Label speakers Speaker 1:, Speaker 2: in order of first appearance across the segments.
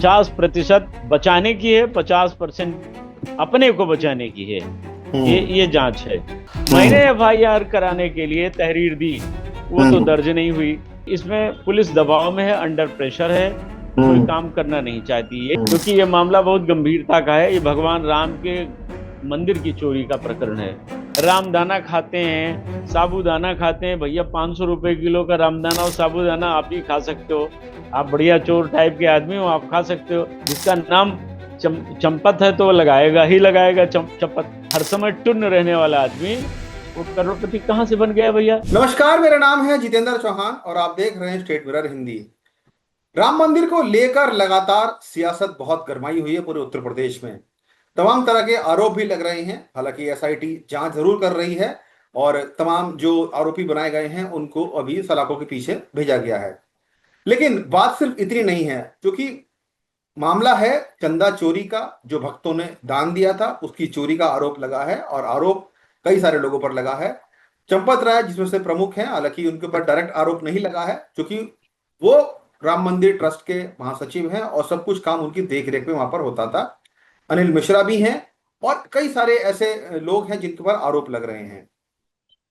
Speaker 1: 50% बचाने की है, 50% अपने को बचाने की है। ये जांच है। मैंने एफआईआर कराने के लिए तहरीर दी, वो तो दर्ज नहीं हुई। इसमें पुलिस दबाव में है, अंडर प्रेशर है, कोई काम करना नहीं चाहती है, क्योंकि ये मामला बहुत गंभीरता का है। ये भगवान राम के मंदिर की चोरी का प्रकरण है। रामदाना खाते हैं, साबूदाना खाते हैं भैया, 500 रुपए किलो का रामदाना और साबूदाना आप ही खा सकते हो। आप बढ़िया चोर टाइप के आदमी हो, आप खा सकते हो। जिसका नाम चंपत है तो वो लगाएगा ही लगाएगा चंपत। हर समय टुन्न रहने वाला आदमी वो करोड़पति कहां से बन गया भैया?
Speaker 2: नमस्कार, मेरा नाम है जितेंद्र चौहान और आप देख रहे हैं स्टेट मिरर हिंदी। राम मंदिर को लेकर लगातार सियासत बहुत गरमाई हुई है पूरे उत्तर प्रदेश में। तमाम तरह के आरोप भी लग रहे हैं। हालांकि एसआईटी जांच जरूर कर रही है और तमाम जो आरोपी बनाए गए हैं उनको अभी सलाखों के पीछे भेजा गया है। लेकिन बात सिर्फ इतनी नहीं है, क्योंकि मामला है चंदा चोरी का। जो भक्तों ने दान दिया था उसकी चोरी का आरोप लगा है और आरोप कई सारे लोगों पर लगा है। चंपत राय जिसमें से प्रमुख हैं, हालांकि उनके ऊपर डायरेक्ट आरोप नहीं लगा है क्योंकि वो राम मंदिर ट्रस्ट के महासचिव हैं और सब कुछ काम उनकी देखरेख में वहां पर होता था। अनिल मिश्रा भी हैं और कई सारे ऐसे लोग हैं जिनके ऊपर आरोप लग रहे हैं।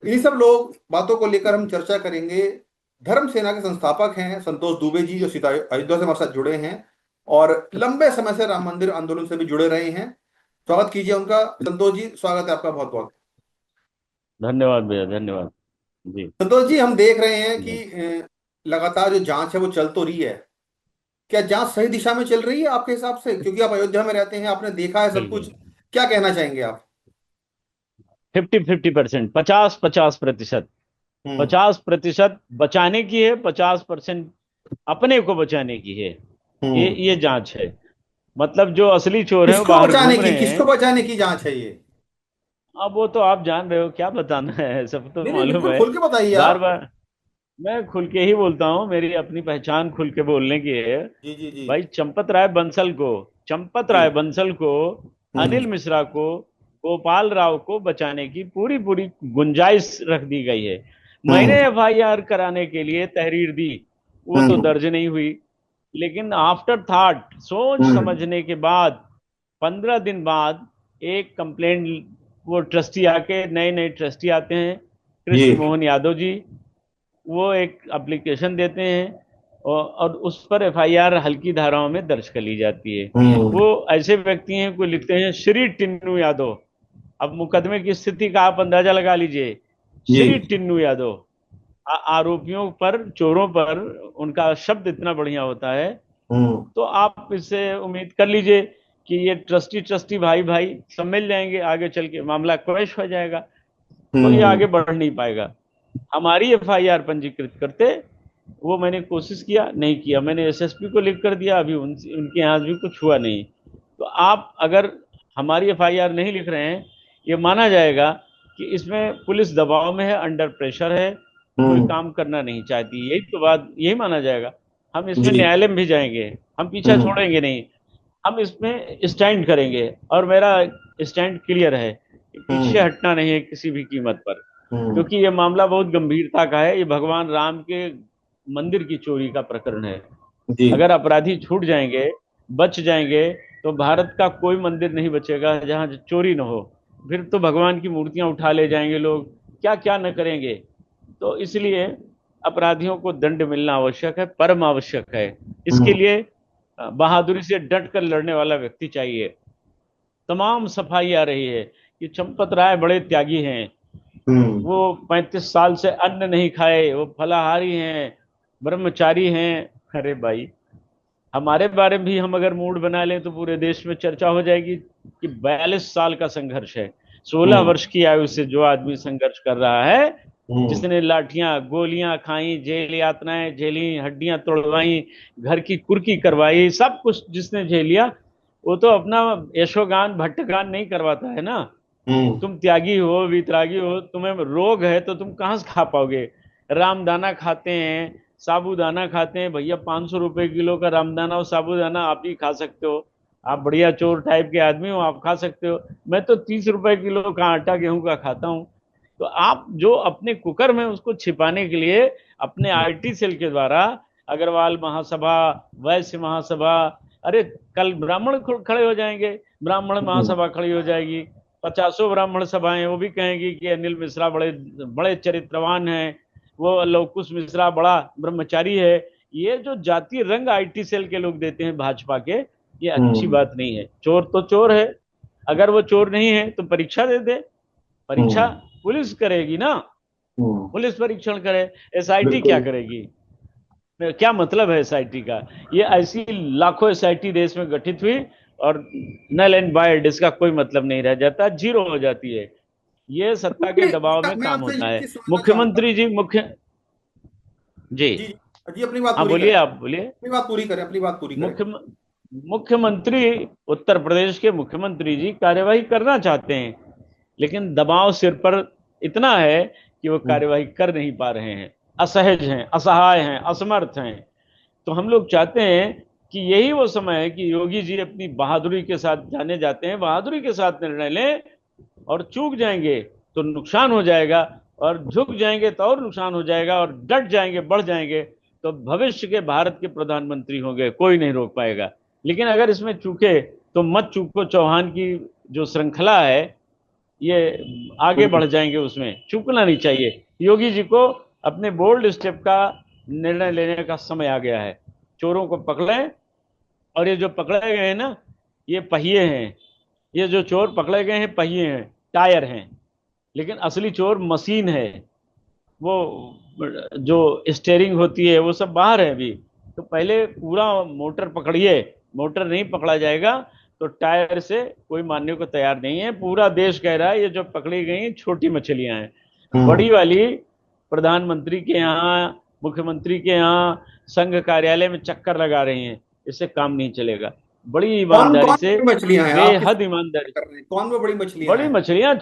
Speaker 2: इन्हीं सब लोग बातों को लेकर हम चर्चा करेंगे। धर्म सेना के संस्थापक हैं संतोष दुबे जी, जो सीधा अयोध्या से हमारे साथ जुड़े हैं और लंबे समय से राम मंदिर आंदोलन से भी जुड़े रहे हैं। स्वागत कीजिए उनका। संतोष जी, स्वागत है आपका बहुत बहुत।
Speaker 1: धन्यवाद भैया, धन्यवाद जी।
Speaker 2: संतोष जी, हम देख रहे हैं कि
Speaker 1: जी
Speaker 2: लगातार जो जांच है वो चल तो रही है। क्या जांच सही दिशा में चल रही है आपके हिसाब से? क्योंकि आप अयोध्या में रहते हैं, आपने देखा है सब कुछ।
Speaker 1: बिल्कुल।
Speaker 2: क्या कहना चाहेंगे आप?
Speaker 1: 50-50%, 50-50%।
Speaker 2: हम्म।
Speaker 1: 50% बचाने की है, 50% अपने को बचाने की है।
Speaker 2: हम्म।
Speaker 1: ये जांच है। मतलब जो असली चोर हैं वो
Speaker 2: किसको
Speaker 1: बाहर
Speaker 2: बचाने
Speaker 1: घूम
Speaker 2: की
Speaker 1: रहे
Speaker 2: किसको
Speaker 1: हैं।
Speaker 2: बचाने की जांच है ये?
Speaker 1: अब वो तो आप जान रहे हो, क्या बताना है, सब तो
Speaker 2: नहीं नहीं,
Speaker 1: मालूम
Speaker 2: बिल्कुल
Speaker 1: है।
Speaker 2: खुल के बताइए
Speaker 1: बार
Speaker 2: आप।
Speaker 1: बार मैं खुल के ही बोलता हूँ, मेरी अपनी पहचान खुल के बोलने की है।
Speaker 2: जी जी जी।
Speaker 1: भाई चंपत
Speaker 2: जी।
Speaker 1: राय बंसल को,
Speaker 2: हम्म।
Speaker 1: अनिल मिश्रा को, गोपाल राव को बचाने की पूरी पूरी गुंजाइश रख दी गई है। मैंने
Speaker 2: हम्म।
Speaker 1: एफआईआर कराने के लिए तहरीर दी, वो तो
Speaker 2: हम्म।
Speaker 1: दर्ज नहीं हुई। लेकिन आफ्टर थॉट, सोच
Speaker 2: हम्म।
Speaker 1: समझने के बाद, 15 दिन बाद एक कंप्लेंट, वो ट्रस्टी आके, नए नए ट्रस्टी आते हैं,
Speaker 2: जी।
Speaker 1: कृष्ण मोहन यादव जी, वो एक एप्लीकेशन देते हैं और उस पर एफआईआर हल्की धाराओं में दर्ज कर ली जाती है।
Speaker 2: हम्म।
Speaker 1: वो ऐसे व्यक्ति हैं, कोई लिखते हैं श्री टिन्नू यादव। अब मुकदमे की स्थिति का आप अंदाजा लगा लीजिए।
Speaker 2: जी।
Speaker 1: श्री टिन्नू यादव, आरोपियों पर, चोरों पर उनका शब्द इतना बढ़िया होता है।
Speaker 2: हम्म।
Speaker 1: तो आप इससे उम्मीद कर लीजिए कि ये ट्रस्टी ट्रस्टी भाई भाई सब मिल जाएंगे, आगे चल के मामला क्वैश हो जाएगा। तो ये
Speaker 2: हम्म।
Speaker 1: आगे बढ़ नहीं पाएगा। हमारी एफआईआर पंजीकृत करते, वो मैंने कोशिश किया, नहीं किया। मैंने एसएसपी को लिख कर दिया, अभी उनके यहाँ भी कुछ हुआ नहीं। तो आप अगर हमारी एफआईआर नहीं लिख रहे हैं, ये माना जाएगा कि इसमें पुलिस दबाव में है, अंडर प्रेशर है, कोई
Speaker 2: हम्म।
Speaker 1: काम करना नहीं चाहती। यही तो बात, यही माना जाएगा। हम इसमें
Speaker 2: जी।
Speaker 1: न्यायालय में भी जाएंगे, हम पीछा
Speaker 2: हम्म।
Speaker 1: छोड़ेंगे नहीं। हम इसमें स्टैंड करेंगे और मेरा स्टैंड क्लियर है कि पीछे
Speaker 2: हम्म।
Speaker 1: हटना नहीं है किसी भी कीमत पर।
Speaker 2: हम्म।
Speaker 1: क्योंकि ये मामला बहुत गंभीरता का है। ये भगवान राम के मंदिर की चोरी का प्रकरण है।
Speaker 2: जी।
Speaker 1: अगर अपराधी छूट जाएंगे, बच जाएंगे, तो भारत का कोई मंदिर नहीं बचेगा जहां चोरी न हो। फिर तो भगवान की मूर्तियां उठा ले जाएंगे लोग, क्या क्या न करेंगे। तो इसलिए अपराधियों को दंड मिलना आवश्यक है, परम आवश्यक है। इसके
Speaker 2: हम्म।
Speaker 1: लिए बहादुरी से डट कर लड़ने वाला व्यक्ति चाहिए। तमाम सफाई आ रही है कि चंपत राय बड़े त्यागी हैं।
Speaker 2: हम्म।
Speaker 1: वो 35 साल से अन्न नहीं खाए, वो फलाहारी हैं, ब्रह्मचारी हैं। अरे भाई, हमारे बारे में भी हम अगर मूड बना लें तो पूरे देश में चर्चा हो जाएगी कि 42 साल का संघर्ष है। 16 वर्ष
Speaker 2: हम्म।
Speaker 1: की आयु से जो आदमी संघर्ष कर रहा है,
Speaker 2: हम्म।
Speaker 1: जिसने लाठियां गोलियां खाई, जेल यातनाएं झेली, हड्डियां तोड़वाई, घर की कुर्की करवाई, सब कुछ जिसने झेलिया, वो तो अपना यशोगान भट्टगान नहीं करवाता है ना।
Speaker 2: हम्म।
Speaker 1: तुम त्यागी हो, वितरागी हो, तुम्हें रोग है तो तुम कहाँ से खा पाओगे? रामदाना खाते हैं, साबूदाना खाते हैं भैया, 500 रुपए किलो का रामदाना और साबूदाना आप ही खा सकते हो। आप बढ़िया चोर टाइप के आदमी हो, आप खा सकते हो। मैं तो 30 रुपए किलो का आटा गेहूं का खाता हूँ। तो आप जो अपने कुकर्म है उसको छिपाने के लिए अपने आईटी सेल के द्वारा, अग्रवाल महासभा, वैश्य महासभा, अरे कल ब्राह्मण खड़े हो जाएंगे, ब्राह्मण महासभा खड़ी हो जाएगी, पचासों ब्राह्मण सभाएं, वो भी कहेंगी कि अनिल मिश्रा बड़े बड़े चरित्रवान हैं, वो लवकुश मिश्रा बड़ा ब्रह्मचारी है। ये जो जाति रंग आईटी सेल के लोग देते हैं भाजपा के, ये अच्छी
Speaker 2: हम्म।
Speaker 1: बात नहीं है। चोर तो चोर है, अगर वो चोर नहीं है तो परीक्षा दे दे, परीक्षा
Speaker 2: हम्म।
Speaker 1: पुलिस करेगी ना,
Speaker 2: हम्म।
Speaker 1: पुलिस परीक्षण करे। एसआईटी क्या
Speaker 2: बिल्कुल।
Speaker 1: करेगी? क्या मतलब है एसआईटी का? ये ऐसी लाखों एसआईटी देश में गठित हुई और नल एंड वाइल्ड, इसका कोई मतलब नहीं रह जाता, जीरो हो जाती है। ये सत्ता के दबाव में
Speaker 2: मैं
Speaker 1: काम
Speaker 2: आपसे
Speaker 1: होता
Speaker 2: ये
Speaker 1: है।
Speaker 2: चीज समझना चाहूंगा।
Speaker 1: मुख्यमंत्री जी मुख्य जी।
Speaker 2: जी। जी, अपनी बात
Speaker 1: हाँ
Speaker 2: पूरी
Speaker 1: बोलिए,
Speaker 2: करें।
Speaker 1: आप बोलिए।
Speaker 2: अपनी बात पूरी करें, अपनी बात पूरी करें।
Speaker 1: मुख्य मुख्यमंत्री, उत्तर प्रदेश के मुख्यमंत्री जी कार्यवाही करना चाहते हैं, लेकिन दबाव सिर पर इतना है कि वो
Speaker 2: हम्म।
Speaker 1: कार्यवाही कर नहीं पा रहे हैं, असहज हैं, असहाय हैं, असमर्थ हैं। तो हम लोग चाहते हैं कि यही वो समय है कि योगी जी अपनी बहादुरी के साथ जाने जाते हैं, बहादुरी के साथ निर्णय लें, और चूक जाएंगे तो नुकसान हो जाएगा, और झुक जाएंगे तो और नुकसान हो जाएगा, और डट जाएंगे, बढ़ जाएंगे तो भविष्य के भारत के प्रधानमंत्री होंगे, कोई नहीं रोक पाएगा। लेकिन अगर इसमें चूके तो मत चूको, चौहान की जो श्रृंखला है ये आगे बढ़ जाएंगे, उसमें चूकना नहीं चाहिए। योगी जी को अपने बोल्ड स्टेप का निर्णय लेने का समय आ गया है। चोरों को पकड़ें, और ये जो पकड़े गए हैं ना, ये पहिए हैं, ये जो चोर पकड़े गए हैं पहिए हैं, टायर हैं, लेकिन असली चोर मशीन है। वो जो स्टेयरिंग होती है वो सब बाहर है अभी। तो पहले पूरा मोटर पकड़िए, मोटर नहीं पकड़ा जाएगा तो टायर से कोई मानने को तैयार नहीं है। पूरा देश कह रहा है ये जो पकड़ी गई छोटी मछलियां हैं,
Speaker 2: हम्म।
Speaker 1: बड़ी वाली प्रधानमंत्री के यहाँ, मुख्यमंत्री के यहाँ, संघ कार्यालय में चक्कर लगा रही हैं। इससे काम नहीं चलेगा। बड़ी
Speaker 2: कौन
Speaker 1: ईमानदारी
Speaker 2: कौन
Speaker 1: से,
Speaker 2: बड़ी मछलियां हैं, आप किस
Speaker 1: बेहद ईमानदारी,
Speaker 2: कर रहे हैं? कौन वो बड़ी मछलियां
Speaker 1: बड़ी
Speaker 2: हैं?
Speaker 1: मछलियां,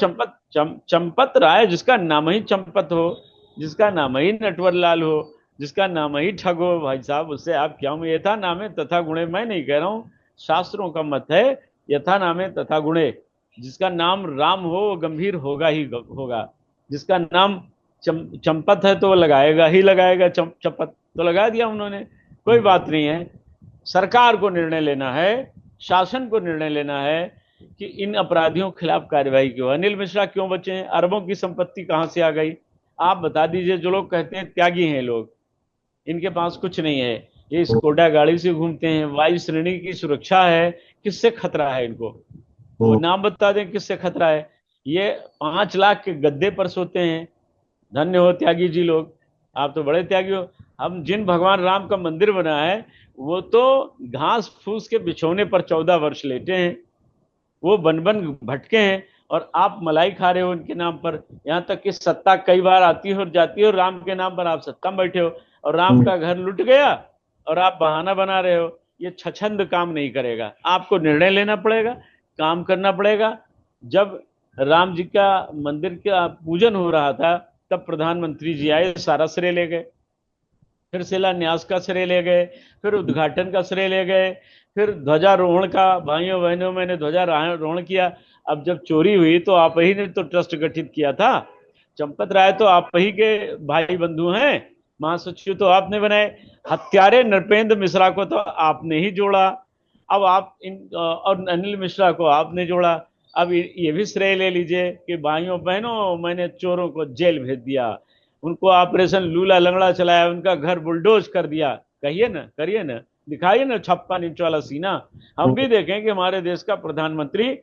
Speaker 1: चंपत राय, जिसका नाम ही चंपत हो, जिसका नाम ही नटवरलाल हो, जिसका नाम ही ठग हो, भाई साहब उससे आप क्या? यथा नामे तथा गुणे, मैं नहीं कह रहा हूँ, शास्त्रों का मत है, यथा नामे तथा गुणे। जिसका नाम राम हो वो गंभीर होगा ही होगा। जिसका नाम चंपत है तो वो लगाएगा ही लगाएगा, चंपत तो लगा दिया उन्होंने। कोई
Speaker 2: हम्म।
Speaker 1: बात नहीं है। सरकार को निर्णय लेना है, शासन को निर्णय लेना है कि इन अपराधियों के खिलाफ कार्रवाई क्यों। अनिल मिश्रा क्यों बचे हैं? अरबों की संपत्ति कहां से आ गई? आप बता दीजिए। जो लोग कहते हैं त्यागी हैं लोग, इनके पास कुछ नहीं है, ये स्कोडा गाड़ी से घूमते हैं, वायु श्रेणी की सुरक्षा है, किससे खतरा है इनको? वो
Speaker 2: हम्म।
Speaker 1: नाम बता दें किससे खतरा है। ये 5 लाख के गद्दे पर सोते हैं। धन्य हो त्यागी जी लोग, आप तो बड़े त्यागी हो। हम जिन भगवान राम का मंदिर बना है, वो तो घास फूस के बिछौने पर 14 वर्ष लेटे हैं, वो बन बन भटके हैं, और आप मलाई खा रहे हो उनके नाम पर। यहाँ तक कि सत्ता कई बार आती है और जाती है, और राम के नाम पर आप सत्ता में बैठे हो, और राम
Speaker 2: हम्म।
Speaker 1: का घर लुट गया और आप बहाना बना रहे हो। ये छछंद काम नहीं करेगा, आपको निर्णय लेना पड़ेगा, काम करना पड़ेगा। जब राम जी का मंदिर का पूजन हो रहा था, तब प्रधानमंत्री जी आए, सारा श्रेय ले गए, फिर शिलान्यास का श्रेय ले गए, फिर उद्घाटन का श्रेय ले गए, फिर ध्वजारोहण का, भाइयों बहनों मैंने ध्वजारोहण किया। अब जब चोरी हुई तो आप ही ने तो ट्रस्ट गठित किया था। चंपत राय तो आप ही के भाई बंधु हैं, महासचिव तो आपने बनाए। हत्यारे नृपेंद्र मिश्रा को तो आपने ही जोड़ा। अब आप और अनिल मिश्रा को आपने जोड़ा। अब ये भी श्रेय ले लीजिए कि भाइयों बहनों मैंने चोरों को जेल भेज दिया, उनको ऑपरेशन लूला लंगड़ा चलाया, उनका घर बुलडोज कर दिया। कहिए ना, करिए ना, दिखाइए ना 56 इंच वाला सीना। हम भी देखें कि हमारे देश का प्रधानमंत्री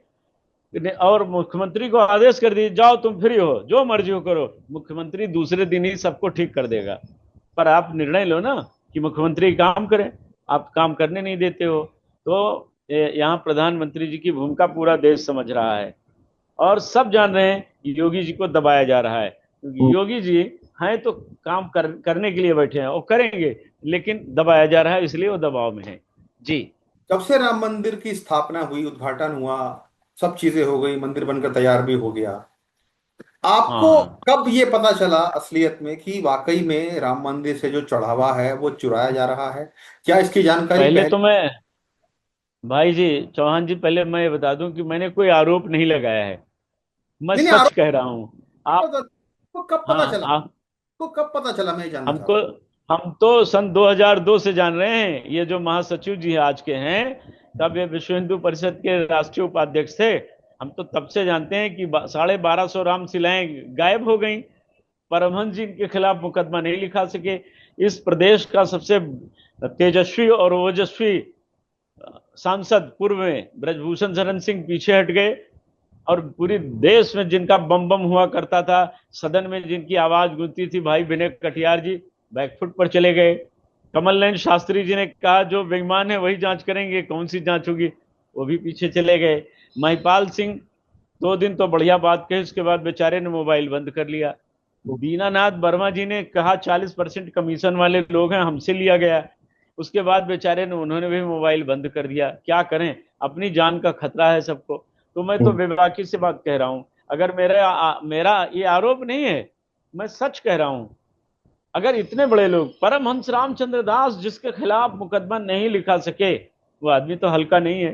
Speaker 1: और मुख्यमंत्री को आदेश कर दिए जाओ तुम फ्री हो, जो मर्जी हो करो, मुख्यमंत्री दूसरे दिन ही सबको ठीक कर देगा। पर आप निर्णय लो ना कि मुख्यमंत्री काम करें, आप काम करने नहीं देते हो। तो यहाँ प्रधानमंत्री जी की भूमिका पूरा देश समझ रहा है, और सब जान रहे हैं कि योगी जी को दबाया जा रहा है, क्योंकि योगी जी हैं तो काम करने के लिए बैठे हैं, वो करेंगे, लेकिन दबाया जा रहा है, इसलिए वो दबाव में है। जी।
Speaker 2: जब से राम मंदिर की स्थापना हुई, उद्घाटन हुआ, सब चीजें हो गई, मंदिर बनकर तैयार भी हो गया, आपको
Speaker 1: हाँ,
Speaker 2: कब ये पता चला असलियत में कि वाकई में राम मंदिर से जो चढ़ावा है वो चुराया जा रहा है? क्या इसकी जानकारी
Speaker 1: पहले
Speaker 2: पहले?
Speaker 1: तो मैं, भाई जी, चौहान जी, पहले मैं ये बता दूं कि मैंने कोई आरोप नहीं लगाया है, मैं
Speaker 2: नहीं नहीं,
Speaker 1: सच
Speaker 2: आरोप
Speaker 1: कह रहा हूं। आप,
Speaker 2: तो कब पता
Speaker 1: हाँ
Speaker 2: चला?
Speaker 1: आप,
Speaker 2: तो कब पता चला, मैं ये जानना
Speaker 1: हमको
Speaker 2: चाहता हूँ।
Speaker 1: हम तो सन 2002 से जान रहे हैं, ये जो महासचिव जी आज के हैं, तब ये विश्व हिंदू परिषद के राष्ट्रीय उपाध्यक्ष थे। हम तो तब से जानते हैं कि 1250 रामशिलाएं गायब हो गई। परमहंस जी के खिलाफ मुकदमा नहीं लिखा सके। इस प्रदेश का सबसे तेजस्वी और ओजस्वी सांसद पूर्व में ब्रजभूषण शरण सिंह पीछे हट गए, और पूरे देश में जिनका बम बम हुआ करता था, सदन में जिनकी आवाज गूंजती थी, भाई विनय कटियार जी बैकफुट पर चले गए। कमल नयन शास्त्री जी ने कहा जो बेईमान है वही जांच करेंगे, कौन सी जांच होगी, वो भी पीछे चले गए। महिपाल सिंह 2 दिन तो बढ़िया बात कही, उसके बाद बेचारे ने मोबाइल बंद कर लिया। दीनानाथ वर्मा जी ने कहा 40% कमीशन वाले लोग हैं, हमसे लिया गया। उसके बाद बेचारे ने उन्होंने भी मोबाइल बंद कर दिया। क्या करें, अपनी जान का खतरा है सबको। तो मैं तो बेबाकी से बात कह रहा हूं। अगर मेरा ये आरोप नहीं है, मैं सच कह रहा हूं। अगर इतने बड़े लोग, परमहंस रामचंद्र दास जिसके खिलाफ मुकदमा नहीं लिखा सके, वो आदमी तो हल्का नहीं है,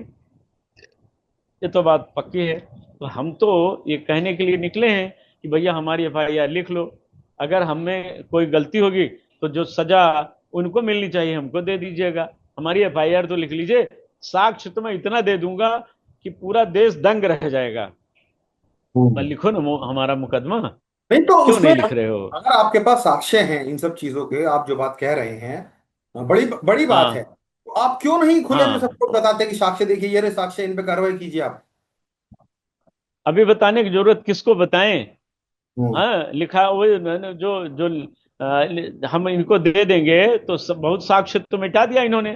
Speaker 1: ये तो बात पक्की है। तो हम तो ये कहने के लिए निकले हैं कि भैया हमारी एफआईआर लिख लो। अगर हमें कोई गलती होगी तो जो सजा उनको मिलनी चाहिए हमको दे दीजिएगा। हमारी एफआईआर तो लिख लीजिए। साक्ष्य तो मैं इतना दे दूंगा कि पूरा देश दंग रह जाएगा। पर लिखो ना हमारा मुकदमा।
Speaker 2: नहीं तो
Speaker 1: क्यों
Speaker 2: उसमें
Speaker 1: नहीं लिख रहे हो?
Speaker 2: अगर आपके पास साक्ष्य हैं इन सब चीजों के, आप जो बात कह रहे हैं बड़ी बड़ी बात है,
Speaker 1: हाँ,
Speaker 2: तो आप क्यों नहीं खुले में
Speaker 1: हाँ।
Speaker 2: सबको बताते कि साक्ष्य देखिए, ये रहे साक्ष्य, इन पे कार्रवाई कीजिए आप।
Speaker 1: अभी बताने की जरूरत किसको बताएं?
Speaker 2: हम्म।
Speaker 1: हाँ, लिखा वो जो जो हम इनको दे देंगे तो बहुत साक्ष्य तो मिटा दिया इन्होंने।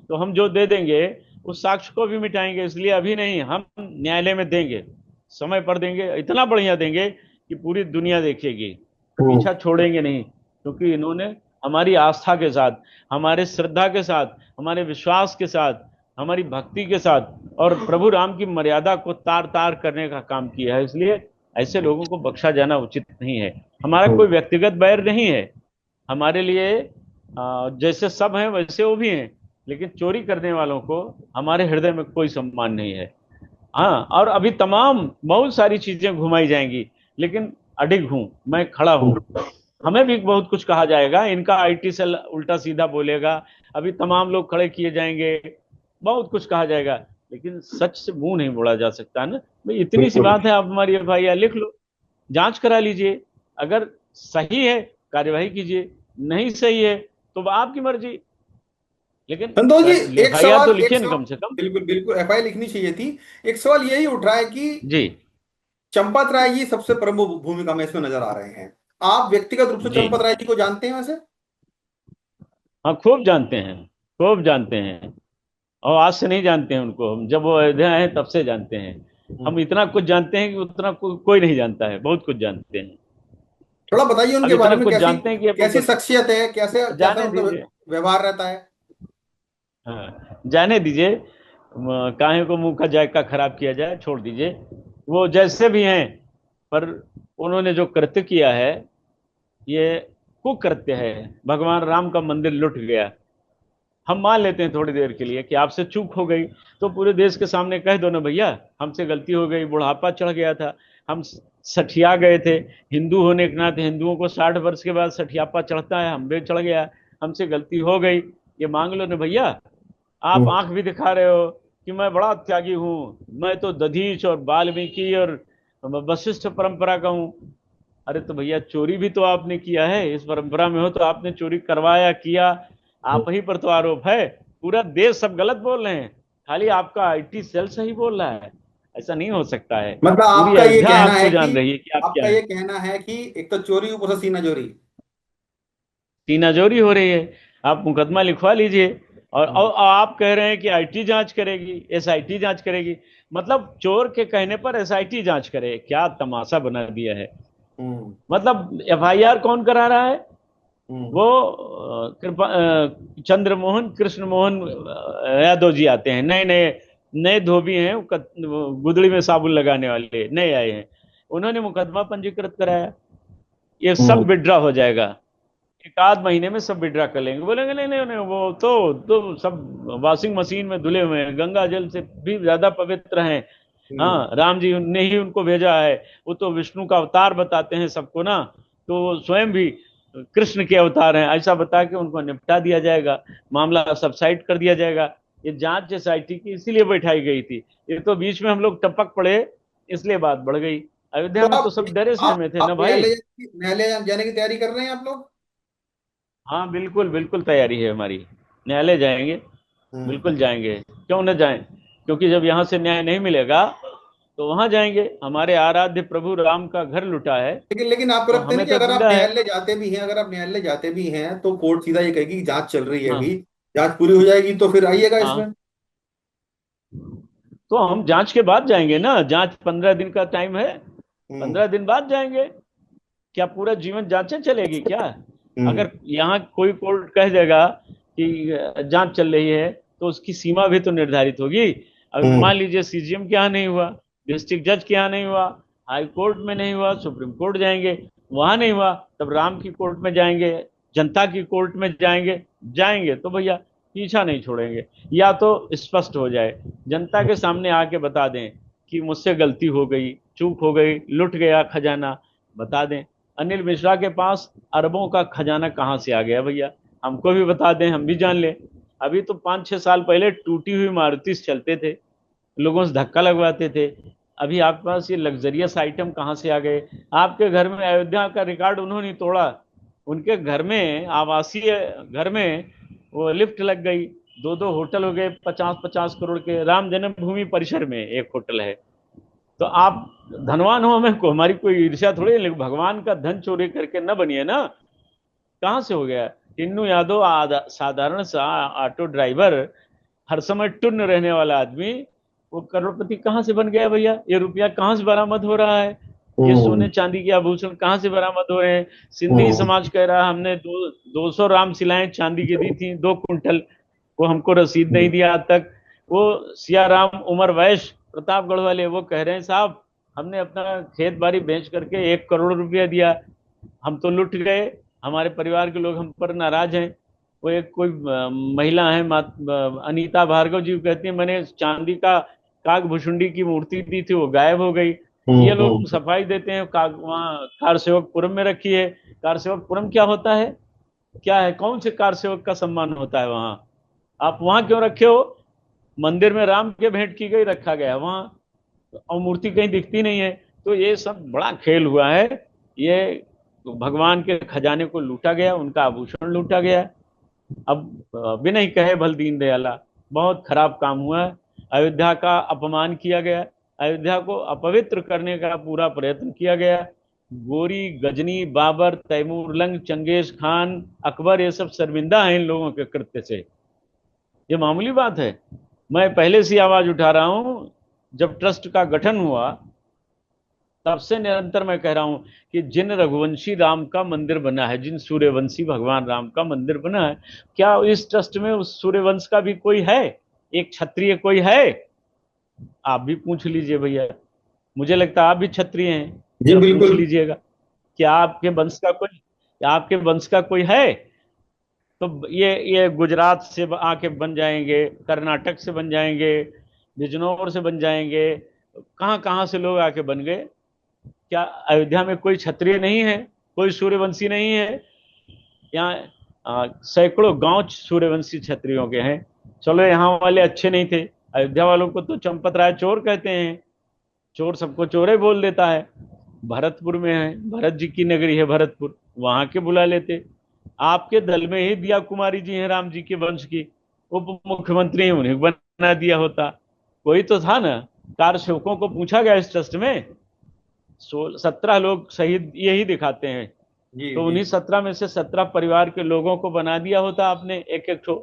Speaker 1: तो हम जो दे देंगे उस साक्ष्य को भी मिटाएंगे, इसलिए अभी नहीं, हम न्यायालय में देंगे, समय पर देंगे, इतना बढ़िया देंगे कि पूरी दुनिया देखेगी।
Speaker 2: हम्म।
Speaker 1: पीछा छोड़ेंगे नहीं, क्योंकि इन्होंने हमारी आस्था के साथ, हमारे श्रद्धा के साथ, हमारे विश्वास के साथ, हमारी भक्ति के साथ और प्रभु राम की मर्यादा को तार तार करने का काम किया है। इसलिए ऐसे लोगों को बख्शा जाना उचित नहीं है। हमारा कोई व्यक्तिगत बैर नहीं है। हमारे लिए जैसे सब हैं वैसे वो भी हैं, लेकिन चोरी करने वालों को हमारे हृदय में कोई सम्मान नहीं है। हाँ, और अभी तमाम बहुत सारी चीजें घुमाई जाएंगी, लेकिन अडिग हूं, मैं खड़ा हूं। हमें भी बहुत कुछ कहा जाएगा, इनका आईटी सेल उल्टा सीधा बोलेगा, अभी तमाम लोग खड़े किए जाएंगे, बहुत कुछ कहा जाएगा, लेकिन सच से मुंह नहीं मोड़ा जा सकता ना भाई। इतनी सी
Speaker 2: बिल्कुल।
Speaker 1: बात है, आप हमारी एफआईआर लिख लो, जांच करा लीजिए। अगर सही है कार्यवाही कीजिए, नहीं सही है तो आपकी मर्जी, लेकिन
Speaker 2: संतोष जी,
Speaker 1: एफआईआर तो
Speaker 2: एक
Speaker 1: लिखिए ना
Speaker 2: सवाल,
Speaker 1: कम से कम।
Speaker 2: बिल्कुल बिल्कुल एफआईआर लिखनी चाहिए थी। एक सवाल यही उठ रहा है कि
Speaker 1: जी,
Speaker 2: चंपत राय जी सबसे प्रमुख भूमिका में इसमें नजर आ रहे हैं। आप व्यक्तिगत रूप से
Speaker 1: जी।
Speaker 2: चंपत राय जी को जानते हैं वैसे?
Speaker 1: हाँ, खूब जानते हैं, खूब जानते हैं। और आज से नहीं जानते हैं उनको, हम जब वो अयोध्या आए तब से जानते हैं।
Speaker 2: हम्म।
Speaker 1: हम इतना कुछ जानते हैं कि उतना कोई नहीं जानता है, बहुत कुछ जानते हैं।
Speaker 2: थोड़ा बताइए
Speaker 1: अब
Speaker 2: उनके बारे
Speaker 1: इतना
Speaker 2: में,
Speaker 1: कुछ
Speaker 2: कैसी
Speaker 1: जानते हैं कि अब
Speaker 2: कैसी शख्सियत है, कैसे कैसा
Speaker 1: जाने
Speaker 2: उनका
Speaker 1: दीजिए।
Speaker 2: व्यवहार रहता है?
Speaker 1: हाँ, जाने दीजिए। काहे को मुंह का जायका खराब किया जाए, छोड़ दीजिए। वो जैसे भी हैं, पर उन्होंने जो कृत्य किया है, ये कुकृत्य है। भगवान राम का मंदिर लुट गया। हम मान लेते हैं थोड़ी देर के लिए कि आपसे चूक हो गई, तो पूरे देश के सामने कह दो ना भैया, हमसे गलती हो गई, बुढ़ापा चढ़ गया था, हम सठिया गए थे। हिंदू होने के नाते हिंदुओं को 60 वर्ष के बाद सठियापा चढ़ता है, हम भी चढ़ गया, हमसे गलती हो गई, ये मांग लो ना भैया। आप
Speaker 2: हम्म।
Speaker 1: आंख भी दिखा रहे हो कि मैं बड़ा त्यागी हूँ, मैं तो दधीच और वाल्मीकि और वशिष्ठ परंपरा का हूँ। अरे तो भैया, चोरी भी तो आपने किया है, इस परंपरा में हो तो आपने चोरी करवाया, किया, आप ही पर तो आरोप है। पूरा देश सब गलत बोल रहे हैं, खाली आपका आईटी सेल सही बोल रहा है। ऐसा नहीं हो सकता है।
Speaker 2: मतलब
Speaker 1: पूरी
Speaker 2: आपका ये
Speaker 1: अयोध्या
Speaker 2: कहना
Speaker 1: आपको
Speaker 2: है कि
Speaker 1: जान रही है कि आप क्या
Speaker 2: आपका
Speaker 1: हैं।
Speaker 2: ये कहना है कि एक तो चोरी, ऊपर से सीना चोरी।
Speaker 1: सीनाजोरी हो रही है। आप मुकदमा लिखवा लीजिए। और आप कह रहे हैं कि आईटी जांच करेगी, एसआईटी जांच करेगी। मतलब चोर के कहने पर एसआईटी जांच करे, क्या तमाशा बना दिया है।
Speaker 2: हम्म।
Speaker 1: मतलब एफआईआर कौन करा रहा है?
Speaker 2: हम्म।
Speaker 1: वो कृपा चंद्रमोहन कृष्ण मोहन यादव जी आते हैं, नए नए नए धोबी हैं, वो गुदड़ी में साबुन लगाने वाले नए आए हैं। उन्होंने मुकदमा पंजीकृत कराया। ये
Speaker 2: हम्म।
Speaker 1: सब विड्रॉ हो जाएगा, एक आध महीने में सब विड्रॉ कर लेंगे। बोलेंगे नहीं नहीं नहीं, वो तो सब वॉशिंग मशीन में धुले हुए हैं, गंगा जल से भी ज्यादा पवित्र हैं।
Speaker 2: हम्म।
Speaker 1: हाँ, राम जी ने ही उनको भेजा है, वो तो विष्णु का अवतार बताते हैं सबको ना, तो वो स्वयं भी कृष्ण के अवतार हैं, ऐसा बता के उनको निपटा दिया जाएगा, मामला सबसाइड कर दिया जाएगा। ये जांच एसआईटी की इसीलिए बैठाई गई थी। ये तो बीच में हम लोग टपक पड़े, इसलिए बात बढ़ गई।
Speaker 2: तो
Speaker 1: अयोध्या में तो
Speaker 2: आप
Speaker 1: सब डरे
Speaker 2: आप
Speaker 1: सहमे थे ना
Speaker 2: आप
Speaker 1: भाई।
Speaker 2: न्यायालय जाने की तैयारी कर रहे हैं आप लोग?
Speaker 1: हाँ बिल्कुल बिल्कुल तैयारी है हमारी, न्यायालय जाएंगे,
Speaker 2: हम्म।
Speaker 1: बिल्कुल जाएंगे, क्यों न जाएं। क्योंकि जब यहाँ से न्याय नहीं मिलेगा तो वहां जाएंगे, हमारे आराध्य प्रभु राम का घर लुटा है,
Speaker 2: लेकिन लेकिन आपको
Speaker 1: तो
Speaker 2: लगता है नहीं
Speaker 1: हमें
Speaker 2: कि
Speaker 1: तो
Speaker 2: अगर आप
Speaker 1: पीड़ा है।
Speaker 2: न्यायालय जाते भी हैं, अगर आप न्यायालय जाते भी हैं तो कोर्ट सीधा ये कहेगी कि जांच चल रही है
Speaker 1: हाँ
Speaker 2: अभी, जांच पूरी हो जाएगी तो फिर आइएगा
Speaker 1: हाँ,
Speaker 2: इसमें।
Speaker 1: तो हम जांच के बाद जाएंगे ना, जांच 15 दिन का टाइम है,
Speaker 2: हम्म।
Speaker 1: 15 दिन बाद जाएंगे। क्या पूरा जीवन जांचें चलेगी क्या?
Speaker 2: हम्म।
Speaker 1: अगर यहाँ कोई कोर्ट कह देगा कि जांच चल रही है, तो उसकी सीमा भी तो निर्धारित होगी। अब
Speaker 2: हम्म।
Speaker 1: मान लीजिए सीजीएम के यहाँ नहीं हुआ, डिस्ट्रिक्ट जज के यहाँ नहीं हुआ, हाई कोर्ट में नहीं हुआ, सुप्रीम कोर्ट जाएंगे, वहां नहीं हुआ तब राम की कोर्ट में जाएंगे, जनता की कोर्ट में जाएंगे। जाएंगे तो भैया पीछा नहीं छोड़ेंगे, या तो स्पष्ट हो जाए, जनता के सामने आके बता दें कि मुझसे गलती हो गई, चूक हो गई, लुट गया खजाना, बता दें। अनिल मिश्रा के पास अरबों का खजाना कहाँ से आ गया भैया, हमको भी बता दें, हम भी जान लें। अभी तो 5-6 साल पहले टूटी हुई मारुति से चलते थे, लोगों से धक्का लगवाते थे। अभी आपके पास ये लग्जरियस आइटम कहाँ से आ गए? आपके घर में अयोध्या का रिकॉर्ड उन्होंने तोड़ा, उनके घर में, आवासीय घर में वो लिफ्ट लग गई, दो दो होटल हो गए 50-50 करोड़ के, राम जन्मभूमि परिसर में एक होटल है। तो आप धनवान हो, हमें को हमारी कोई ईर्ष्या थोड़ी है, लेकिन भगवान का धन चोरी करके न बनिए ना। कहाँ से हो गया? टिन्नू यादव साधारण सा ऑटो ड्राइवर, हर समय टुन्न रहने वाला आदमी, वो करोड़पति कहाँ से बन गया भैया? ये रुपया कहाँ से बरामद हो रहा है? ये
Speaker 2: हम्म।
Speaker 1: सोने चांदी के आभूषण कहाँ से बरामद हो रहे हैं? सिंधी
Speaker 2: हम्म।
Speaker 1: समाज कह रहा है हमने 200 रामशिलाएं चांदी की दी थी, 2 कुंटल, वो हमको रसीद नहीं दिया आज तक। वो सियाराम उमर वैश्य प्रतापगढ़ वाले वो कह रहे हैं साहब हमने अपना खेत बाड़ी बेच करके 1 करोड़ रुपया दिया, हम तो लुट गए, हमारे परिवार के लोग हम पर नाराज हैं। वो एक कोई महिला है, अनीता भार्गव जी, कहती है मैंने चांदी का काग भुषुंडी की मूर्ति दी थी, वो गायब हो गई। ये लोग
Speaker 2: हम्म।
Speaker 1: सफाई देते हैं, काग वहाँ कार सेवकपुरम में रखी है। कार सेवकपुरम क्या होता है? क्या है, कौन से कार सेवक का सम्मान होता है वहां? आप वहां क्यों रखे हो? मंदिर में राम के भेंट की गई, रखा गया वहां, और मूर्ति कहीं दिखती नहीं है। तो ये सब बड़ा खेल हुआ है। ये भगवान के खजाने को लूटा गया, उनका आभूषण लूटा गया। अब बिना ही कहे भल दीन दयाला, बहुत खराब काम हुआ है। अयोध्या का अपमान किया गया, अयोध्या को अपवित्र करने का पूरा प्रयत्न किया गया। गोरी, Ghazni, Babar, Taimur lung, Genghis Khan, Akbar, ये सब शर्मिंदा हैं इन लोगों के कृत्य से। ये मामूली बात है? मैं पहले से आवाज उठा रहा हूं, जब ट्रस्ट का गठन हुआ तब से निरंतर मैं कह रहा हूं कि जिन रघुवंशी राम का मंदिर बना है, जिन सूर्यवंशी भगवान राम का मंदिर बना है, क्या इस ट्रस्ट में उस सूर्यवंश का भी कोई है? एक क्षत्रिय कोई है? आप भी पूछ लीजिए भैया, मुझे लगता है आप भी क्षत्रिय हैं,
Speaker 2: जी
Speaker 1: जरा पूछ
Speaker 2: बिल्कुल।
Speaker 1: लीजिएगा, क्या आपके वंश का कोई, क्या आपके वंश का कोई है? तो ये गुजरात से आके बन जाएंगे, कर्नाटक से बन जाएंगे, बिजनौर से बन जाएंगे, कहाँ कहाँ से लोग आके बन गए। क्या अयोध्या में कोई क्षत्रिय नहीं है, कोई सूर्यवंशी नहीं है? यहाँ सैकड़ों गांव सूर्यवंशी क्षत्रियों के हैं। चलो यहाँ वाले अच्छे नहीं थे, अयोध्या वालों को तो चंपत राय चोर कहते हैं, चोर सबको चोरे बोल देता है। भरतपुर में है, भरत जी की नगरी है भरतपुर, वहां के बुला लेते। आपके दल में ही दिया कुमारी जी हैं, राम जी के वंश की, उप मुख्यमंत्री, उन्हें बना दिया होता। कोई तो था ना। कार सेवकों को पूछा गया इस ट्रस्ट में, 17 लोग शहीद यही दिखाते हैं,
Speaker 2: जी
Speaker 1: तो
Speaker 2: जी।
Speaker 1: उन्हीं 17 में से 17 परिवार के लोगों को बना दिया होता आपने, एक एक ठो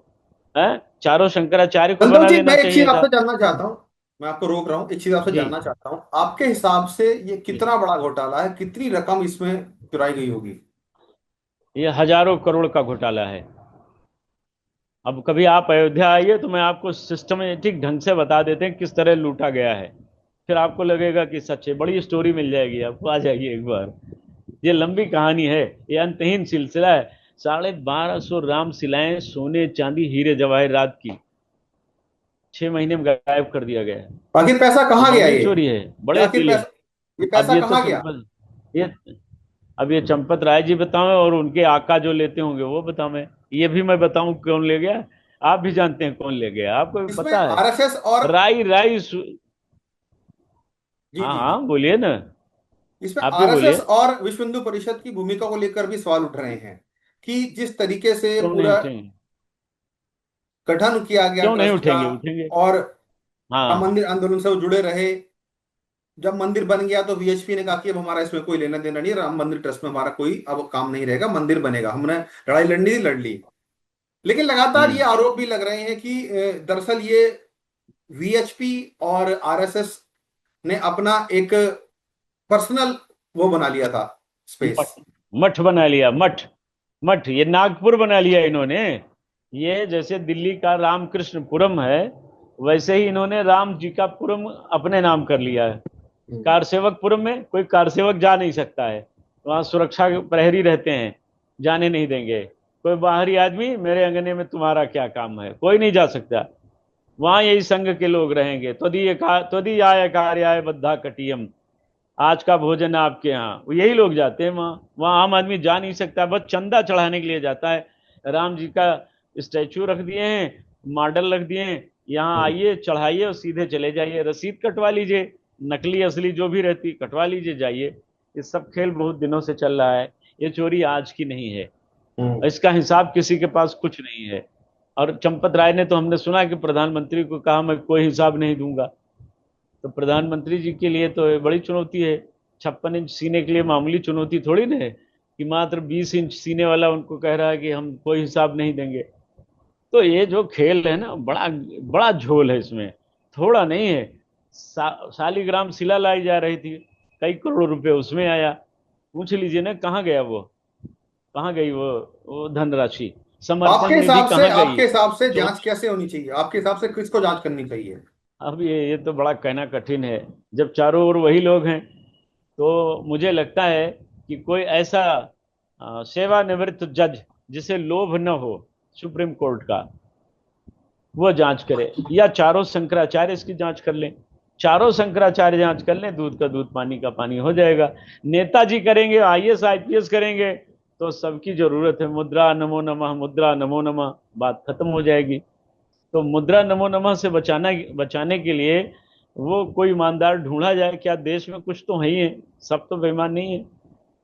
Speaker 1: है, चारों शंकराचार्य को
Speaker 2: संतोष
Speaker 1: बना
Speaker 2: जी, मैं
Speaker 1: देना
Speaker 2: एक चीज
Speaker 1: चाहिए था।
Speaker 2: आपसे जानना चाहता हूँ, मैं आपको रोक रहा हूँ, एक चीज आपसे
Speaker 1: जी
Speaker 2: जानना चाहता हूँ, आपके हिसाब से ये
Speaker 1: जी,
Speaker 2: कितना बड़ा घोटाला है, कितनी रकम इसमें चुराई गई होगी?
Speaker 1: ये हजारों करोड़ का घोटाला है। अब कभी आप अयोध्या आइए तो मैं आपको सिस्टमेटिक ढंग से बता देते हैं किस तरह लूटा गया है, फिर आपको लगेगा कि सच है, बड़ी स्टोरी मिल जाएगी आपको, आ जाइए एक बार। ये लंबी कहानी है, ये अंतहीन सिलसिला है। 1250 राम शिलाएं सोने चांदी हीरे जवाहरात की 6 महीने में गायब कर दिया गया है।
Speaker 2: आखिर पैसा
Speaker 1: ये
Speaker 2: कहाँ गया
Speaker 1: मामूली
Speaker 2: ये?
Speaker 1: चोरी है,
Speaker 2: ये
Speaker 1: बड़े
Speaker 2: आखिर
Speaker 1: पीले।
Speaker 2: पैसा, ये
Speaker 1: अब
Speaker 2: पैसा
Speaker 1: ये तो
Speaker 2: कहाँ गया?
Speaker 1: सिंपल, ये अब ये चंपत राय जी बताएं और उनके आका जो लेते होंगे वो बताएं, ये भी मैं बताऊं कौन ले गया? आप भी जानते हैं कौन ले गया, आपको भी
Speaker 2: इसमें
Speaker 1: पता है।
Speaker 2: आरएसएस और
Speaker 1: राई राई
Speaker 2: जी
Speaker 1: हाँ
Speaker 2: जी जी,
Speaker 1: हाँ बोलिए ना।
Speaker 2: इसमें
Speaker 1: आप भी
Speaker 2: आरएसएस
Speaker 1: बोलिए।
Speaker 2: और विश्व हिंदू परिषद की भूमिका को लेकर भी सवाल उठ रहे हैं कि जिस तरीके से
Speaker 1: क्यों नहीं
Speaker 2: पूरा
Speaker 1: उठेंगे?
Speaker 2: गठन किया गया
Speaker 1: क्यों नहीं
Speaker 2: ट्रस्ट का
Speaker 1: उठेंगे? उठेंगे।
Speaker 2: और राम
Speaker 1: हाँ।
Speaker 2: मंदिर आंदोलन से वो जुड़े रहे। जब मंदिर बन गया तो वीएचपी ने कहा कि अब हमारा इसमें कोई लेना देना नहीं, राम मंदिर ट्रस्ट में हमारा कोई अब काम नहीं रहेगा, मंदिर बनेगा, हमने लड़ाई लड़नी थी लड़ ली। लेकिन लगातार ये
Speaker 1: हम्म।
Speaker 2: आरोप भी लग रहे हैं कि दरअसल ये वीएचपी और आरएसएस ने अपना एक पर्सनल वो बना लिया था स्पेस।
Speaker 1: मठ। मठ बना लिया, मठ। मठ ये नागपुर बना लिया इन्होंने। ये जैसे दिल्ली का रामकृष्णपुरम है, वैसे ही इन्होंने राम जी का पुरम अपने नाम कर लिया है। कार सेवकपुरम में कोई कार सेवक जा नहीं सकता है, वहां सुरक्षा के प्रहरी रहते हैं, जाने नहीं देंगे। कोई बाहरी आदमी मेरे अंगने में तुम्हारा क्या काम है, कोई नहीं जा सकता। वहां यही संघ के लोग रहेंगे। त्वदीयाय कार्याय बद्धा कटियम, आज का भोजन आपके यहाँ, वो यही लोग जाते हैं वहाँ। वहाँ आम आदमी जा नहीं सकता, बस चंदा चढ़ाने के लिए जाता है। राम जी का स्टैचू रख दिए हैं, मॉडल रख दिए हैं, यहाँ आइए चढ़ाइए और सीधे चले जाइए, रसीद कटवा लीजिए, नकली असली जो भी रहती कटवा लीजिए, जाइए। ये सब खेल बहुत दिनों से चल रहा है, ये चोरी आज की नहीं है। इसका हिसाब किसी के पास कुछ नहीं है। और चंपत राय ने तो हमने सुना कि प्रधानमंत्री को कहा मैं कोई हिसाब नहीं दूंगा। तो प्रधानमंत्री जी के लिए तो ये बड़ी चुनौती है। 56 इंच सीने के लिए मामूली चुनौती थोड़ी ना है कि मात्र 20 इंच सीने वाला उनको कह रहा है कि हम कोई हिसाब नहीं देंगे। तो ये जो खेल है ना, बड़ा बड़ा झोल है इसमें, थोड़ा नहीं है। शालिग्राम शिला लाई जा रही थी, कई करोड़ रुपए उसमें आया। पूछ लीजिए ना कहाँ गया वो, कहाँ गई वो धनराशि, समर्पण निधि कहाँ गई?
Speaker 2: आपके हिसाब से
Speaker 1: चोर।
Speaker 2: जांच कैसे होनी चाहिए, आपके हिसाब से किसको जांच करनी चाहिए?
Speaker 1: अब ये तो बड़ा कहना कठिन है, जब चारों ओर वही लोग हैं। तो मुझे लगता है कि कोई ऐसा सेवानिवृत्त जज जिसे लोभ न हो सुप्रीम कोर्ट का, वो जांच करे, या चारों शंकराचार्य इसकी जांच कर लें। चारों शंकराचार्य जांच कर लें, दूध का दूध पानी का पानी हो जाएगा। नेताजी करेंगे, आईएएस आईपीएस करेंगे, तो सबकी जरूरत है मुद्रा नमो नमः, मुद्रा नमो नमः, बात खत्म हो जाएगी। तो मुद्रा नमो नमः से बचाने के लिए वो कोई ईमानदार ढूंढा जाए। क्या देश में कुछ तो है ही है, सब तो बेईमान नहीं है,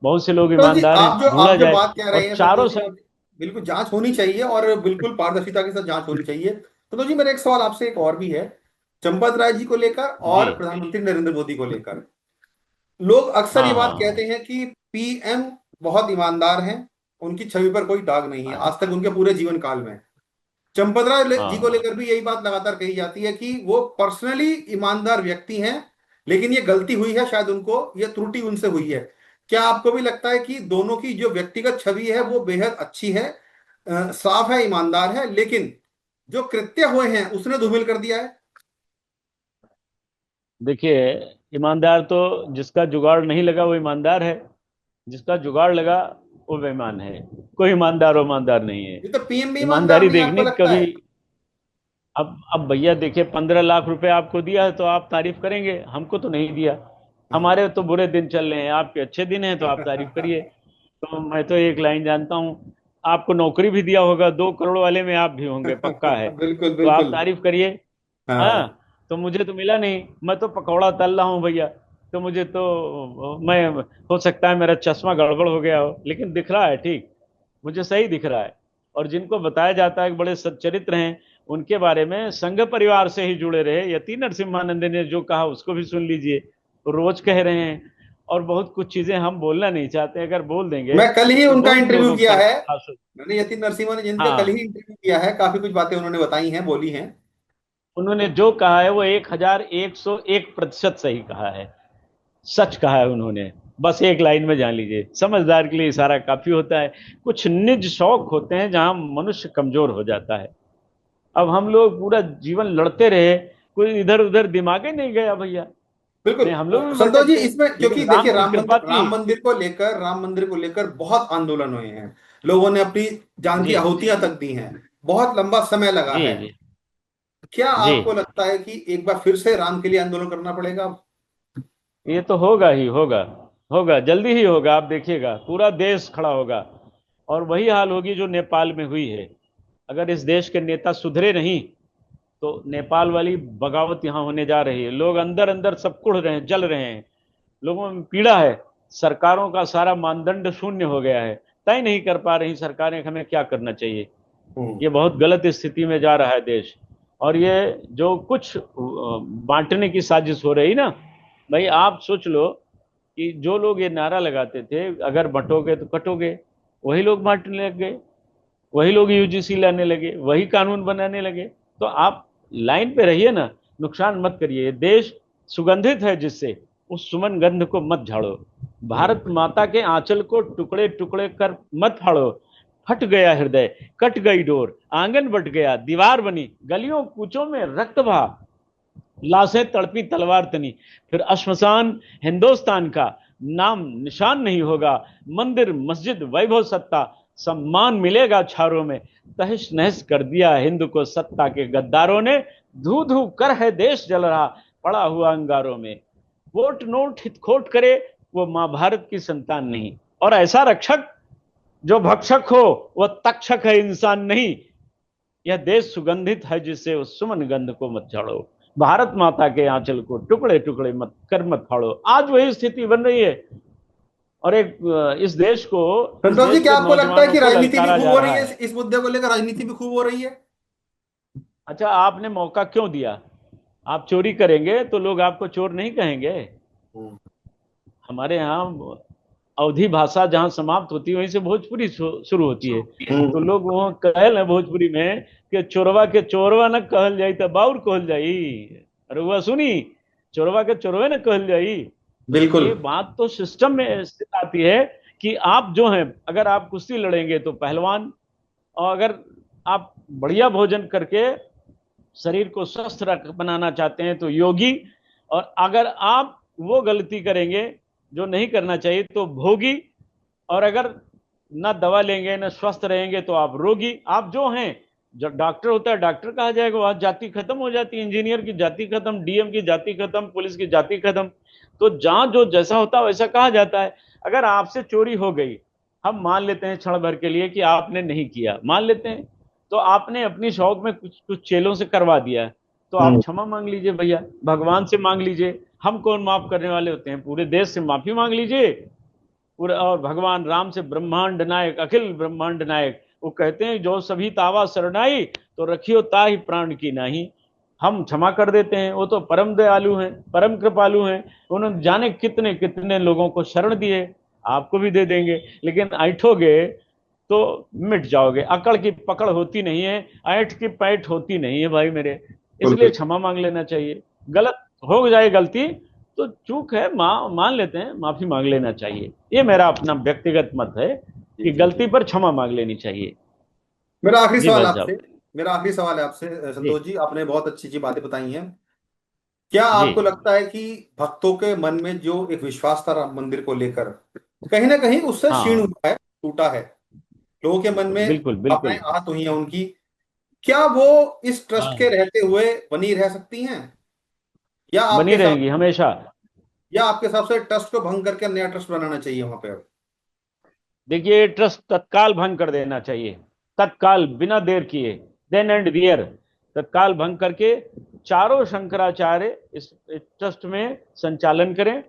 Speaker 1: बहुत से लोग
Speaker 2: तो जी
Speaker 1: ईमानदार हैं, ढूंढा
Speaker 2: आप जो
Speaker 1: जाए।
Speaker 2: बात कह रहे
Speaker 1: और
Speaker 2: हैं
Speaker 1: चारों
Speaker 2: संतोष जी, आप बिल्कुल जांच होनी चाहिए और बिल्कुल पारदर्शिता के साथ जांच होनी चाहिए। तो जी मेरा एक सवाल आपसे एक और भी है, चंपत राय जी को लेकर
Speaker 1: जी।
Speaker 2: और प्रधानमंत्री नरेंद्र मोदी को लेकर। लोग अक्सर ये
Speaker 1: हाँ
Speaker 2: बात
Speaker 1: हाँ
Speaker 2: कहते हैं कि पीएम बहुत ईमानदार हैं, उनकी छवि पर कोई दाग नहीं है
Speaker 1: हाँ
Speaker 2: आज तक उनके पूरे जीवन काल में। चंपत राय जी को
Speaker 1: हाँ।
Speaker 2: लेकर भी यही बात लगातार कही जाती है कि वो पर्सनली ईमानदार व्यक्ति हैं, लेकिन ये गलती हुई है, शायद उनको ये त्रुटि उनसे हुई है। क्या आपको भी लगता है कि दोनों की जो व्यक्तिगत छवि है वो बेहद अच्छी है, साफ है, ईमानदार है, लेकिन जो कृत्य हुए हैं उसने धूमिल कर दिया है?
Speaker 1: देखिए, ईमानदार तो जिसका जुगाड़ नहीं लगा वो ईमानदार है, जिसका जुगाड़ लगा वो बेईमान है। कोई ईमानदार नहीं है।
Speaker 2: ये तो पीएम भी ईमानदार
Speaker 1: ईमानदारी
Speaker 2: नहीं है, आपको
Speaker 1: देखनी
Speaker 2: लगता
Speaker 1: कभी।
Speaker 2: है?
Speaker 1: अब भैया देखिए, 15 लाख रुपए आपको दिया है तो आप तारीफ करेंगे, हमको तो नहीं दिया। हमारे तो बुरे दिन चल रहे हैं, आपके अच्छे दिन हैं तो आप तारीफ करिए। तो मैं तो एक लाइन जानता हूँ, आपको नौकरी भी दिया होगा, 2 करोड़ वाले में आप भी होंगे पक्का है,
Speaker 2: बिल्कुल
Speaker 1: तो आप
Speaker 2: बिल्कुल।
Speaker 1: तारीफ करिए। हाँ।
Speaker 2: हाँ।
Speaker 1: तो मुझे तो मिला नहीं, मैं तो पकौड़ा तल रहा हूँ भैया। तो मुझे तो मैं, हो सकता है मेरा चश्मा गड़बड़ हो गया हो, लेकिन दिख रहा है ठीक, मुझे सही दिख रहा है। और जिनको बताया जाता है कि बड़े सच्चरित्र हैं, उनके बारे में संघ परिवार से ही जुड़े रहे यति नरसिम्हानंद ने जो कहा उसको भी सुन लीजिए, वो रोज कह रहे हैं। और बहुत कुछ चीजें हम बोलना नहीं चाहते, अगर बोल देंगे
Speaker 2: मैं कल ही
Speaker 1: तो
Speaker 2: उनका
Speaker 1: बहुत
Speaker 2: इंटरव्यू
Speaker 1: लोगों
Speaker 2: किया
Speaker 1: पर
Speaker 2: है,
Speaker 1: खास
Speaker 2: मैंने यतीन नरसिम्हा ने जिनका कल ही
Speaker 1: हाँ।
Speaker 2: इंटरव्यू किया है, काफी कुछ बातें उन्होंने बताई हैं, बोली हैं।
Speaker 1: उन्होंने जो कहा है वो 1101% सही कहा है, सच कहा है उन्होंने। बस एक लाइन में जान लीजिए, समझदार के लिए इशारा काफी होता है। कुछ निज शौक होते हैं जहां मनुष्य कमजोर हो जाता है। अब हम लोग पूरा जीवन लड़ते रहे, कोई इधर उधर दिमाग ही नहीं गया भैया।
Speaker 2: बिल्कुल।
Speaker 1: नहीं, हम लोग भी
Speaker 2: संतोष जी,
Speaker 1: भटकते हैं,
Speaker 2: इसमें क्योंकि
Speaker 1: लेकिन
Speaker 2: देखिए
Speaker 1: राम की कृपा थी।
Speaker 2: राम मंदिर को लेकर बहुत आंदोलन हुए हैं, लोगों ने अपनी जान की
Speaker 1: जी
Speaker 2: आहुतियां तक दी हैं, बहुत लंबा समय लगा
Speaker 1: जी
Speaker 2: है।
Speaker 1: जी
Speaker 2: क्या
Speaker 1: जी।
Speaker 2: आपको लगता है कि एक बार फिर से राम के लिए आंदोलन करना पड़ेगा?
Speaker 1: ये तो होगा ही होगा। होगा, जल्दी ही होगा, आप देखिएगा पूरा देश खड़ा होगा। और वही हाल होगी जो नेपाल में हुई है। अगर इस देश के नेता सुधरे नहीं तो नेपाल वाली बगावत यहां होने जा रही है। लोग अंदर अंदर सब कुढ़ रहे हैं, जल रहे हैं, लोगों में पीड़ा है। सरकारों का सारा मानदंड शून्य हो गया है, तय नहीं कर पा रही सरकारें हमें क्या करना चाहिए।
Speaker 2: हम्म।
Speaker 1: ये बहुत गलत स्थिति में जा रहा है देश। और ये जो कुछ बांटने की साजिश हो रही ना, भाई आप सोच लो कि जो लोग ये नारा लगाते थे अगर बंटोगे तो कटोगे, वही लोग बांटने लग गए, वही लोग यूजीसी लाने लगे, वही कानून बनाने लगे। तो आप लाइन पे रहिए ना, नुकसान मत करिए। देश सुगंधित है जिससे, उस सुमन गंध को मत झाड़ो। भारत
Speaker 2: हम्म।
Speaker 1: माता के आंचल को टुकड़े टुकड़े कर मत फाड़ो। फट गया हृदय, कट गई डोर, आंगन बट गया, दीवार बनी, गलियों कूचों में रक्त बहा, लाशें तड़पी तलवार तनी, फिर अश्मशान हिंदुस्तान का नाम निशान नहीं होगा। मंदिर मस्जिद वैभव सत्ता, सम्मान मिलेगा छारों में। तहस नहस कर दिया हिंद को सत्ता के गद्दारों ने। धू धू कर है देश जल रहा, पड़ा हुआ अंगारों में। वोट नोट हितखोट करे, वो मां भारत की संतान नहीं। और ऐसा रक्षक जो भक्षक हो, वह तक्षक है इंसान नहीं। यह देश सुगंधित है जिससे उस सुमन गंध को मत झाड़ो। भारत माता के आंचल को टुकड़े टुकड़े मत कर मत फाड़ो। आज वही स्थिति बन रही है। और इस देश को, इस
Speaker 2: संतोष जी,
Speaker 1: देश
Speaker 2: क्या
Speaker 1: के
Speaker 2: आपको लगता है
Speaker 1: नौजवानों
Speaker 2: कि
Speaker 1: को
Speaker 2: राजनीति भी
Speaker 1: ललकारा
Speaker 2: खूब
Speaker 1: जा
Speaker 2: हो रही
Speaker 1: रहा
Speaker 2: है,
Speaker 1: है।
Speaker 2: इस मुद्दे को लेकर राजनीति भी खूब हो रही है?
Speaker 1: अच्छा, आपने मौका क्यों दिया? आप चोरी करेंगे तो लोग आपको चोर नहीं कहेंगे।
Speaker 2: हम्म।
Speaker 1: हमारे यहाँ अवधी भाषा जहाँ समाप्त होती है वहीं से भोजपुरी शुरू होती है। तो
Speaker 2: हम्म।
Speaker 1: लोग वहाँ कहल है भोजपुरी में कि चोरवा के चोरवा न कहल जाई तो बाउर कहल जाई। अरे वह सुनी, चोरवा के चोरवे न कहल जाई।
Speaker 2: बिल्कुल।
Speaker 1: ये बात तो सिस्टम में स्थित आती है कि आप जो हैं, अगर आप कुश्ती लड़ेंगे तो पहलवान, और अगर आप बढ़िया भोजन करके शरीर को स्वस्थ बनाना चाहते हैं तो योगी, और अगर आप वो गलती करेंगे जो नहीं करना चाहिए तो भोगी, और अगर ना दवा लेंगे ना स्वस्थ रहेंगे तो आप रोगी। आप जो हैं, जब डॉक्टर होता है डॉक्टर कहा जाएगा, वहां जाति खत्म हो जाती है। इंजीनियर की जाति खत्म, डीएम की जाति खत्म, पुलिस की जाति खत्म। तो जहां जो जैसा होता है वैसा कहा जाता है। अगर आपसे चोरी हो गई, हम मान लेते हैं क्षण भर के लिए कि आपने नहीं किया, मान लेते हैं, तो आपने अपनी शौक में कुछ कुछ चेलों से करवा दिया, तो आप
Speaker 2: हम्म।
Speaker 1: क्षमा मांग लीजिए भैया, भगवान से मांग लीजिए। हम कौन माफ करने वाले होते हैं? पूरे देश से माफी मांग लीजिए पूरे। और भगवान राम से ब्रह्मांड नायक, अखिल ब्रह्मांड नायक, वो कहते हैं जो सभी तावा शरणाई, तो रखियो ताहि प्राण की नाही। हम क्षमा कर देते हैं। वो तो परम दयालु हैं, परम कृपालु हैं। उन्होंने जाने कितने कितने लोगों को शरण दिए, आपको भी दे देंगे। लेकिन ऐठोगे तो मिट जाओगे। अकड़ की पकड़ होती नहीं है, ऐठ की पैठ होती नहीं है भाई मेरे। इसलिए
Speaker 2: बिल्कुल।
Speaker 1: क्षमा मांग लेना चाहिए। गलत हो जाए गलती तो चूक है, मान लेते हैं, माफी मांग लेना चाहिए। ये मेरा अपना व्यक्तिगत मत है
Speaker 2: जी
Speaker 1: कि
Speaker 2: जी जी।
Speaker 1: गलती पर क्षमा मांग लेनी चाहिए।
Speaker 2: मेरा आखिरी
Speaker 1: जी
Speaker 2: सवाल
Speaker 1: भाई
Speaker 2: आपसे
Speaker 1: साहब।
Speaker 2: मेरा आखिरी सवाल है आपसे,
Speaker 1: जी
Speaker 2: संतोष जी, आपने बहुत अच्छी अच्छी बातें बताई हैं। क्या
Speaker 1: जी।
Speaker 2: आपको लगता है कि भक्तों के मन में जो एक विश्वास था राम मंदिर को लेकर, कहीं ना कहीं उससे क्षीण
Speaker 1: हाँ,
Speaker 2: हुआ है, टूटा है? लोगों के मन में
Speaker 1: बिल्कुल
Speaker 2: भावनाएं
Speaker 1: बिल्कुल।
Speaker 2: आहत हुई हैं उनकी। क्या वो इस ट्रस्ट के
Speaker 1: हाँ,
Speaker 2: रहते हुए बनी रह सकती हैं, या आपके
Speaker 1: बनी
Speaker 2: हिसाब
Speaker 1: रहेंगी हमेशा।
Speaker 2: या आपके हिसाब से ट्रस्ट को भंग करके नया ट्रस्ट बनाना चाहिए वहां पे?
Speaker 1: देखिए, ट्रस्ट तत्काल भंग कर देना चाहिए, तत्काल, बिना देर किए, देन एंड दियर। तत्काल भंग करके चारों शंकराचार्य इस ट्रस्ट में संचालन करें।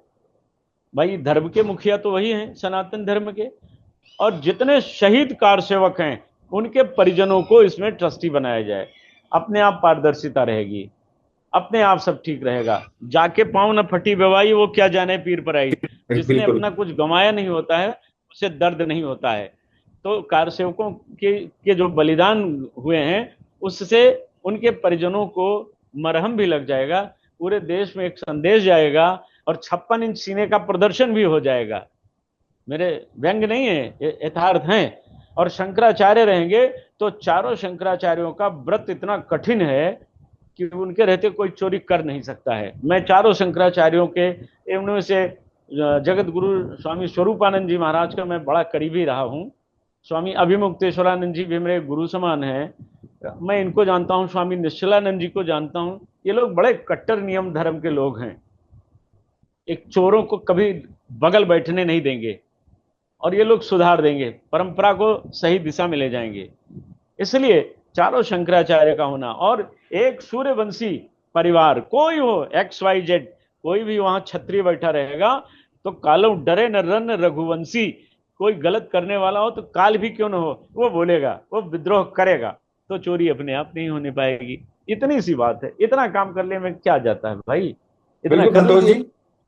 Speaker 1: भाई धर्म के मुखिया तो वही हैं, सनातन धर्म के। और जितने शहीद कार सेवक हैं उनके परिजनों को इसमें ट्रस्टी बनाया जाए। अपने आप पारदर्शिता रहेगी, अपने आप सब ठीक रहेगा। जाके पाँव न फटी बेवाई, वो क्या जाने पीर पर आई। जिसने
Speaker 2: बिल्कुल।
Speaker 1: अपना कुछ गंवाया नहीं होता है उसे दर्द नहीं होता है। तो कार सेवकों के जो बलिदान हुए हैं उससे उनके परिजनों को मरहम भी लग जाएगा। पूरे देश में एक संदेश जाएगा और 56 इंच सीने का प्रदर्शन भी हो जाएगा। मेरे व्यंग नहीं है, यथार्थ हैं। और शंकराचार्य रहेंगे तो चारों शंकराचार्यों का व्रत इतना कठिन है कि उनके रहते कोई चोरी कर नहीं सकता है। मैं चारों शंकराचार्यों के, इनमें से जगत गुरु स्वामी स्वरूपानंद जी महाराज का मैं बड़ा करीबी रहा हूँ। स्वामी अभिमुक्तेश्वरानंद जी भी मेरे गुरु समान हैं। मैं इनको जानता हूँ, स्वामी निश्चलानंद जी को जानता हूँ। ये लोग बड़े कट्टर नियम धर्म के लोग हैं। एक चोरों को कभी बगल बैठने नहीं देंगे, और ये लोग सुधार देंगे, परंपरा को सही दिशा में ले जाएंगे। इसलिए चारों शंकराचार्य का होना, और एक सूर्यवंशी परिवार, कोई हो XYZ, कोई भी वहां क्षत्रिय बैठा रहेगा तो कालो डरे न रन रघुवंशी। कोई गलत करने वाला हो तो काल भी क्यों न हो, वो बोलेगा, वो विद्रोह करेगा, तो चोरी अपने आप नहीं होने पाएगी। इतनी सी बात है, इतना काम करने में क्या जाता है भाई, इतना
Speaker 2: बिल्कुल
Speaker 1: कर
Speaker 2: संतोष जी।
Speaker 1: लीजिए,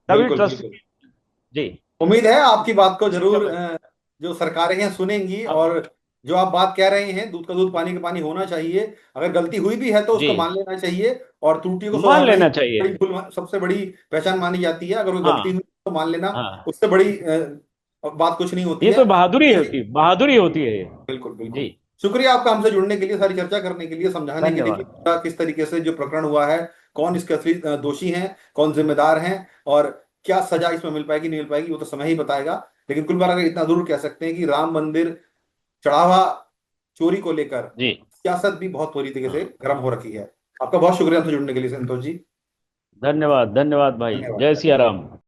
Speaker 1: तभी
Speaker 2: बिल्कुल
Speaker 1: ट्रस्ट।
Speaker 2: बिल्कुल।
Speaker 1: जी।
Speaker 2: उम्मीद है आपकी बात को
Speaker 1: ठीक है
Speaker 2: जरूर
Speaker 1: भाई।
Speaker 2: जो सरकारें हैं सुनेंगी,
Speaker 1: अब
Speaker 2: और जो आप बात कह रहे हैं दूध का दूध पानी का पानी होना चाहिए। अगर गलती हुई भी है तो
Speaker 1: जी,
Speaker 2: उसको मान लेना चाहिए, और त्रुटियों को
Speaker 1: मान
Speaker 2: सुधारना ही
Speaker 1: लेना चाहिए।
Speaker 2: बड़ी भूल, सबसे बड़ी पहचान मानी जाती है। अगर कोई गलती
Speaker 1: हाँ।
Speaker 2: हुई तो मान लेना,
Speaker 1: हाँ,
Speaker 2: उससे बड़ी बात कुछ नहीं होती
Speaker 1: ये
Speaker 2: है।
Speaker 1: तो बहादुरी
Speaker 2: चलिए,
Speaker 1: होती, बहादुरी होती है ये।
Speaker 2: बिल्कुल
Speaker 1: जी।
Speaker 2: बिल्कुल। शुक्रिया आपका हमसे जुड़ने के लिए, सारी चर्चा करने के लिए, समझाने के लिए कि
Speaker 1: धन्यवाद।
Speaker 2: किस तरीके से जो प्रकरण हुआ है, कौन इसके असली दोषी हैं, कौन जिम्मेदार हैं, और क्या सजा इसमें मिल पाएगी नहीं मिल पाएगी वो तो समय ही बताएगा। लेकिन कुल मिलाकर इतना जरूर कह सकते हैं कि राम मंदिर चढ़ावा चोरी को लेकर
Speaker 1: जी।
Speaker 2: सियासत भी बहुत पूरी तरीके से
Speaker 1: हाँ।
Speaker 2: गर्म हो रखी है। आपका बहुत शुक्रिया हमसे जुड़ने के लिए संतोष जी।
Speaker 1: धन्यवाद, धन्यवाद भाई,
Speaker 2: धन्यवाद
Speaker 1: जय सिया
Speaker 2: धन्यवाद।
Speaker 1: राम।